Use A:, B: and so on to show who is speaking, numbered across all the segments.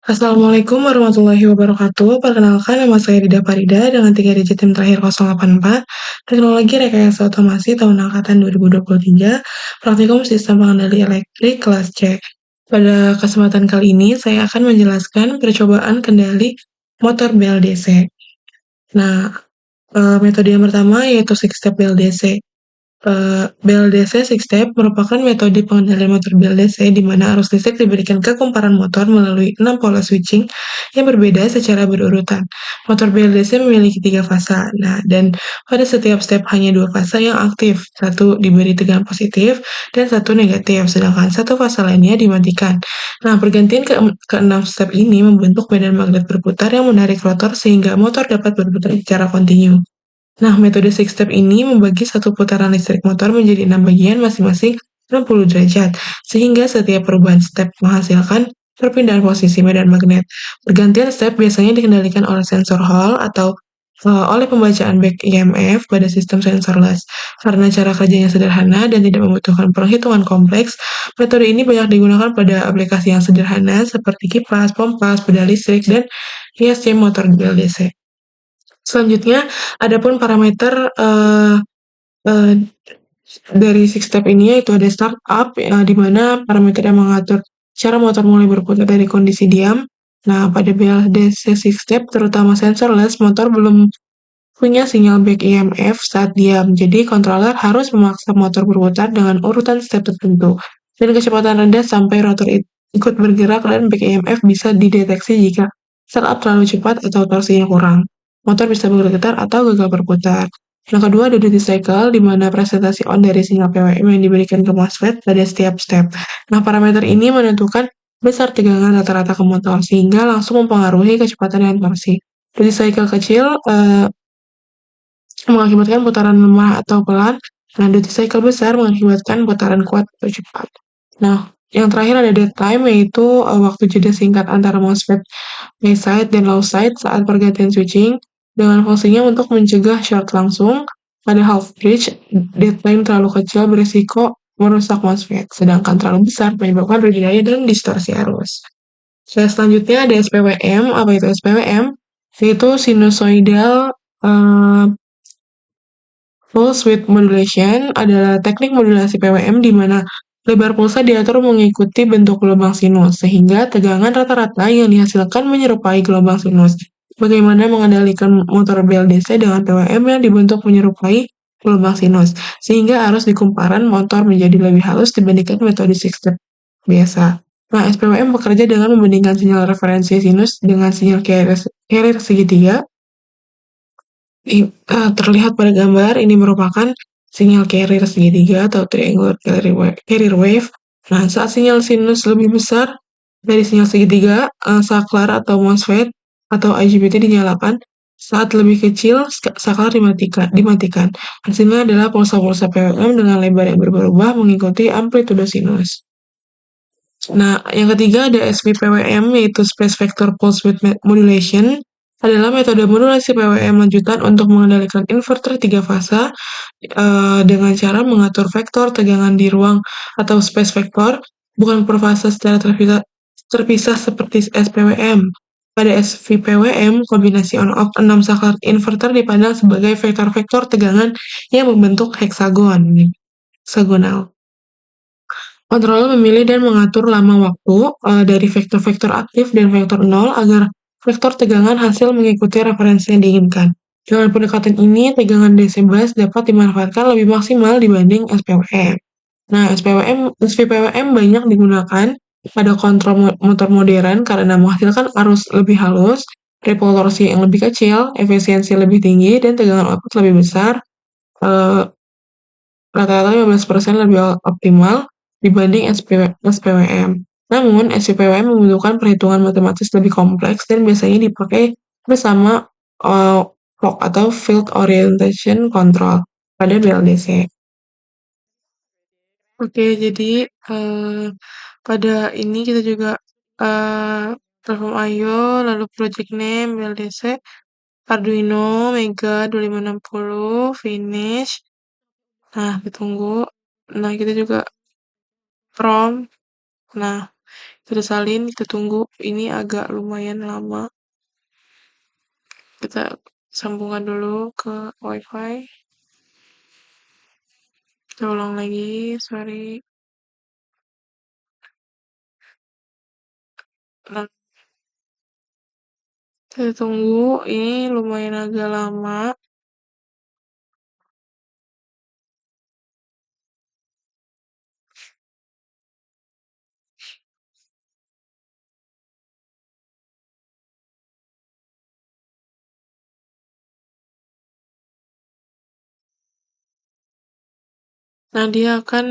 A: Assalamualaikum warahmatullahi wabarakatuh. Perkenalkan nama saya Dida Farida dengan 3 digit tim terakhir 084, Teknologi Rekayasa Otomasi tahun angkatan 2023, Praktikum Sistem Pengendali Elektrik kelas C. Pada kesempatan kali ini saya akan menjelaskan percobaan kendali motor BLDC. Nah, metode yang pertama yaitu six step BLDC. BLDC Six Step merupakan metode pengendalian motor BLDC di mana arus listrik diberikan ke kumparan motor melalui 6 pola switching yang berbeda secara berurutan. Motor BLDC memiliki 3 fasa. Nah, dan pada setiap step hanya 2 fasa yang aktif, satu diberi tegangan positif dan satu negatif, sedangkan satu fasa lainnya dimatikan. Nah, pergantian ke-6 step ini membentuk medan magnet berputar yang menarik rotor sehingga motor dapat berputar secara kontinu. Nah, metode six step ini membagi satu putaran listrik motor menjadi 6 bagian masing-masing 60 derajat, sehingga setiap perubahan step menghasilkan perpindahan posisi medan magnet. Pergantian step biasanya dikendalikan oleh sensor Hall atau oleh pembacaan back EMF pada sistem sensorless. Karena cara kerjanya sederhana dan tidak membutuhkan perhitungan kompleks, metode ini banyak digunakan pada aplikasi yang sederhana seperti kipas, pompa, sepeda listrik, dan ISC motor BLDC. Selanjutnya, adapun parameter eee, dari six step ini yaitu ada startup, di mana parameter yang mengatur cara motor mulai berputar dari kondisi diam. Nah, pada BLDC six step, terutama sensorless, motor belum punya sinyal back EMF saat diam, jadi controller harus memaksa motor berputar dengan urutan step tertentu, dan kecepatan rendah sampai rotor ikut bergerak dan back EMF bisa dideteksi jika startup terlalu cepat atau torsinya kurang. Motor bisa bergetar atau gagal berputar. Yang kedua ada duty cycle, di mana presentasi on dari sinyal PWM yang diberikan ke MOSFET pada setiap step. Nah, parameter ini menentukan besar tegangan rata-rata ke motor, sehingga langsung mempengaruhi kecepatan dan torsi. Duty cycle kecil mengakibatkan putaran lemah atau pelan, dan duty cycle besar mengakibatkan putaran kuat atau cepat. Nah, yang terakhir ada dead time, yaitu waktu jeda singkat antara MOSFET high side dan low side saat pergantian switching, dengan fungsinya untuk mencegah short langsung. Pada half bridge, dead time terlalu kecil berisiko merusak MOSFET, sedangkan terlalu besar menyebabkan rugi daya dan distorsi arus. Selanjutnya ada SPWM. Apa itu SPWM? Yaitu sinusoidal Pulse width modulation adalah teknik modulasi PWM di mana lebar pulsa diatur mengikuti bentuk gelombang sinus, sehingga tegangan rata-rata yang dihasilkan menyerupai gelombang sinus. Bagaimana mengendalikan motor BLDC dengan PWM yang dibentuk menyerupai gelombang sinus, sehingga arus di kumparan motor menjadi lebih halus dibandingkan metode six step biasa. Nah, SPWM bekerja dengan membandingkan sinyal referensi sinus dengan sinyal carrier segitiga. Terlihat pada gambar, ini merupakan sinyal carrier segitiga atau triangular carrier wave. Nah, saat sinyal sinus lebih besar dari sinyal segitiga, saklar atau MOSFET atau IGBT dinyalakan. Saat lebih kecil, saklar dimatikan. Hasilnya adalah pulsa-pulsa PWM dengan lebar yang berubah-ubah mengikuti amplitudo sinus. Nah, yang ketiga ada SVPWM, yaitu Space Vector Pulse Width Modulation, adalah metode modulasi PWM lanjutan untuk mengendalikan inverter 3 fasa dengan cara mengatur vektor tegangan di ruang atau space vector, bukan per fasa secara terpisah seperti SPWM. Pada SVPWM, kombinasi on-off 6 saklar inverter dipandang sebagai vektor-vektor tegangan yang membentuk heksagonal. Controller memilih dan mengatur lama waktu dari vektor-vektor aktif dan vektor nol agar vektor tegangan hasil mengikuti referensi yang diinginkan. Dengan pendekatan ini, tegangan DC bus dapat dimanfaatkan lebih maksimal dibanding SPWM. Nah, SVPWM banyak digunakan pada kontrol motor modern karena menghasilkan arus lebih halus, ripple torsi yang lebih kecil, efisiensi lebih tinggi, dan tegangan output lebih besar. Rata-rata 15% lebih optimal dibanding SPWM. Namun, SPWM membutuhkan perhitungan matematis lebih kompleks dan biasanya dipakai bersama FOC atau Field Orientation Control pada BLDC. Oke, jadi pada ini kita juga platform IO, lalu project name, BLDC, Arduino, Mega 2560, Finish. Nah, ditunggu. Nah, kita juga prompt. Nah, Kita salin, kita tunggu. Ini agak lumayan lama. Kita sambungkan dulu ke wifi. Kita ulang lagi, sorry. Nah, kita tunggu, ini lumayan agak lama. Nah, dia akan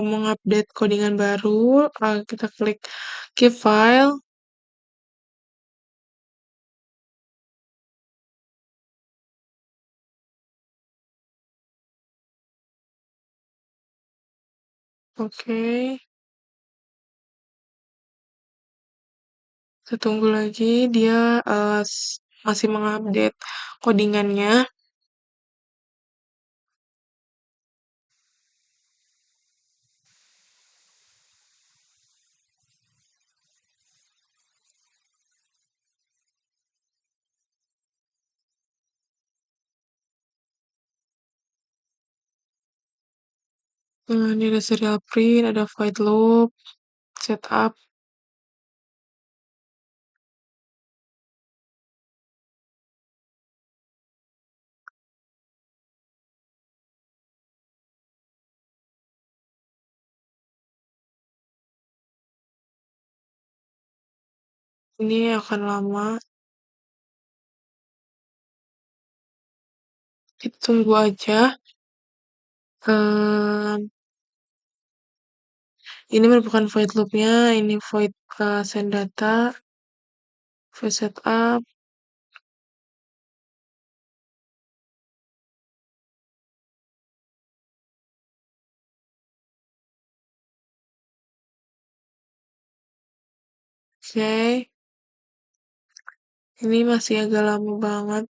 A: mengupdate codingan baru. Kita klik keep file. Oke. Kita tunggu lagi, dia masih mengupdate codingannya. Ini ada serial print, ada void loop, setup. Ini akan lama. Kita tunggu aja. Ini merupakan void loop-nya, ini void send data, void setup. Oke. Ini masih agak lama banget.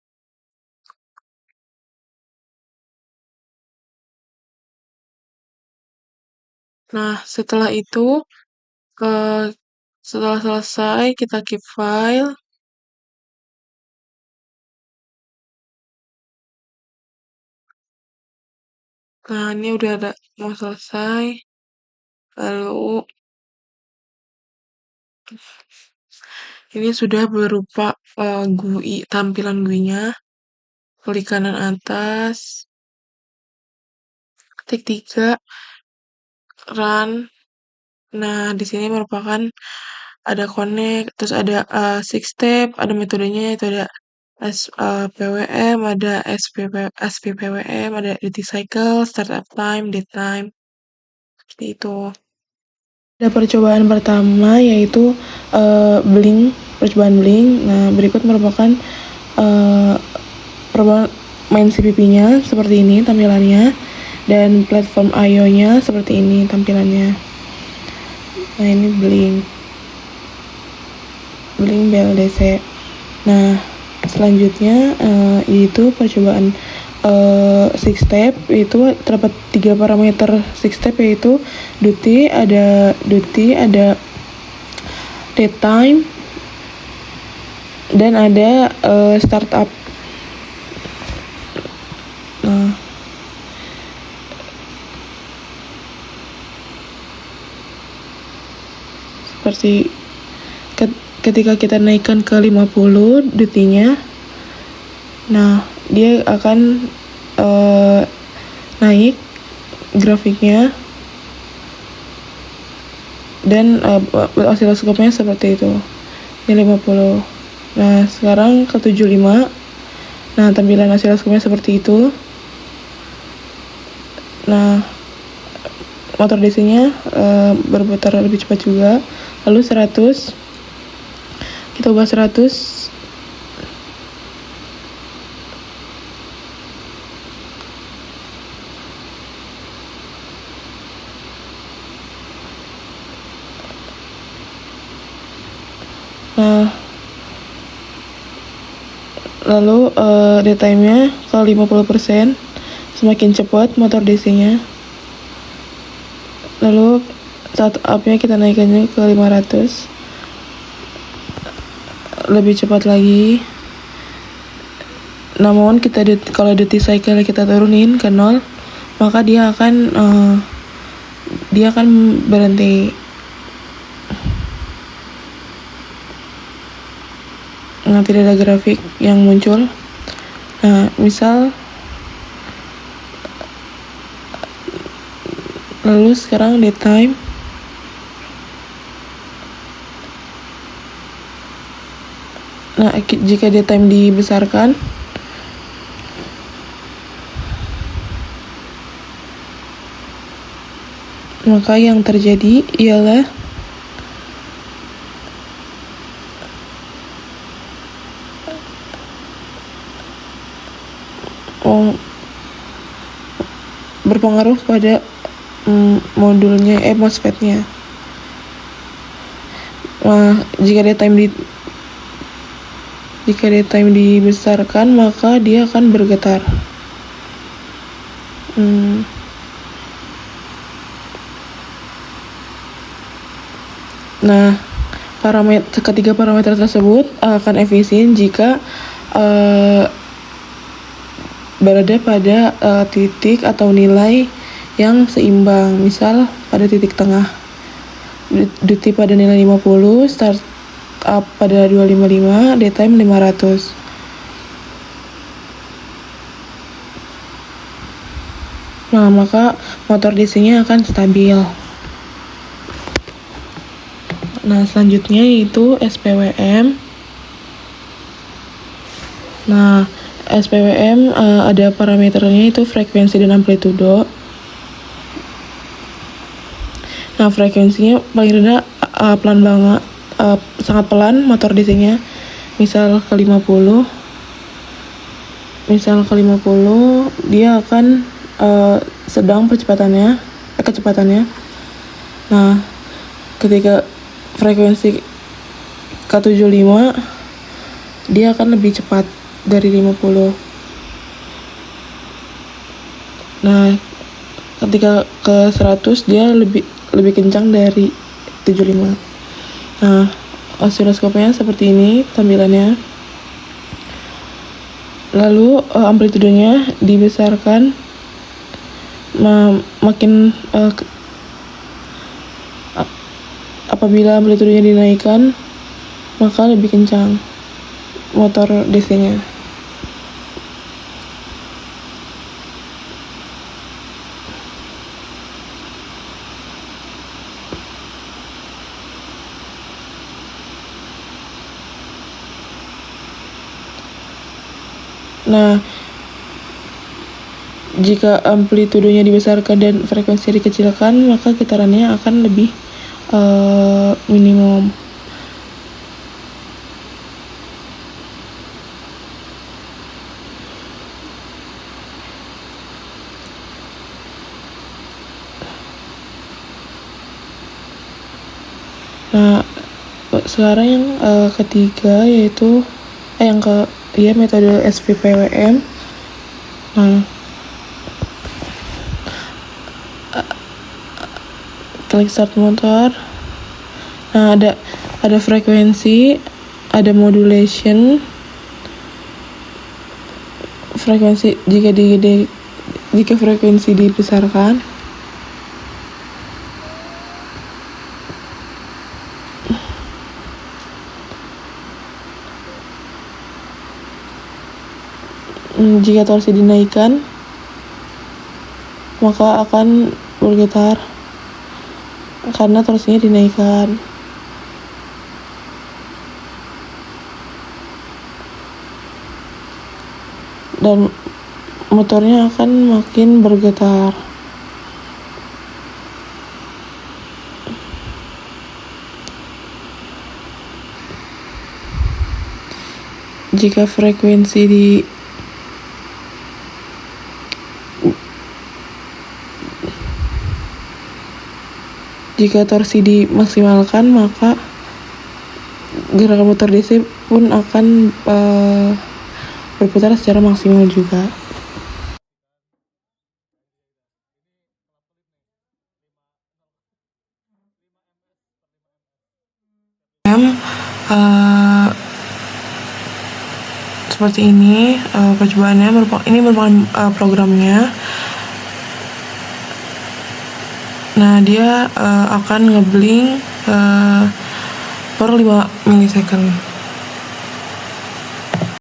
A: Nah, setelah itu, setelah selesai, kita keep file. Nah, ini udah ada mau selesai. Lalu, ini sudah berupa GUI, tampilan GUI-nya. Klik kanan atas, ketik 3, run. Nah, di sini merupakan ada connect, terus ada 6 step, ada metodenya itu ada PWM, ada SPPWM, ada duty cycle, startup time, dead time, seperti itu. Ada percobaan pertama yaitu percobaan blink. Nah, berikut merupakan main CPP-nya seperti ini tampilannya, dan platform I/O-nya seperti ini tampilannya. Nah, ini blink BLDC. Nah, selanjutnya yaitu percobaan 6 step, itu terdapat 3 parameter 6 step, yaitu duty, ada dead time, dan ada startup. Nah, seperti ketika kita naikkan ke 50 duty-nya, nah dia akan naik grafiknya, dan osiloskopnya seperti itu. Ini 50. Nah, sekarang ke 75. Nah, tampilan osiloskopnya seperti itu. Nah, motor DC-nya berputar lebih cepat juga. Lalu 100. Kita ubah 100. Nah, lalu dead time-nya ke 50%, semakin cepat motor DC-nya. Lalu startupnya kita naikannya ke 500, lebih cepat lagi. Namun kalau duty cycle kita turunin ke 0, maka dia akan berhenti. Nah, tidak ada grafik yang muncul. Nah, misal lalu sekarang daytime. Nah, jika daytime dibesarkan, maka yang terjadi ialah berpengaruh pada modulnya MOSFET-nya. Nah, jika daytime dibesarkan, maka dia akan bergetar. Nah, ketiga parameter tersebut akan efisien jika berada pada titik atau nilai yang seimbang. Misal pada titik tengah, duty pada nilai 50, start up pada 255, daytime 500. Nah, maka motor DC-nya akan stabil. Nah, selanjutnya yaitu SPWM. Nah, SPWM ada parameternya itu frekuensi dan amplitudo. Nah, frekuensinya paling rendah pelan banget, sangat pelan motor DC-nya. Misal ke 50, dia akan sedang kecepatannya. Nah, ketika frekuensi ke 75, dia akan lebih cepat dari 50. Nah, ketika ke 100, dia lebih kencang dari 75. Nah, osiloskopnya seperti ini tampilannya. Lalu amplitudenya dibesarkan, makin apabila amplitudenya dinaikkan, maka lebih kencang motor DC-nya. Nah, jika amplitudenya dibesarkan dan frekuensi dikecilkan, maka getarannya akan lebih minimum. Nah, sekarang yang ketiga yaitu metode SVPWM. Nah, klik start motor. Nah, ada frekuensi, ada modulation. Frekuensi jika frekuensi dibesarkan, jika torsi dinaikkan, maka akan bergetar karena torsinya dinaikkan. Dan motornya akan makin bergetar. Jika torsi dimaksimalkan, maka gerakan motor DC pun akan berputar secara maksimal juga. webcam seperti ini percobaannya. Ini merupakan programnya. Nah, dia akan ngeblink per 5 milisecond.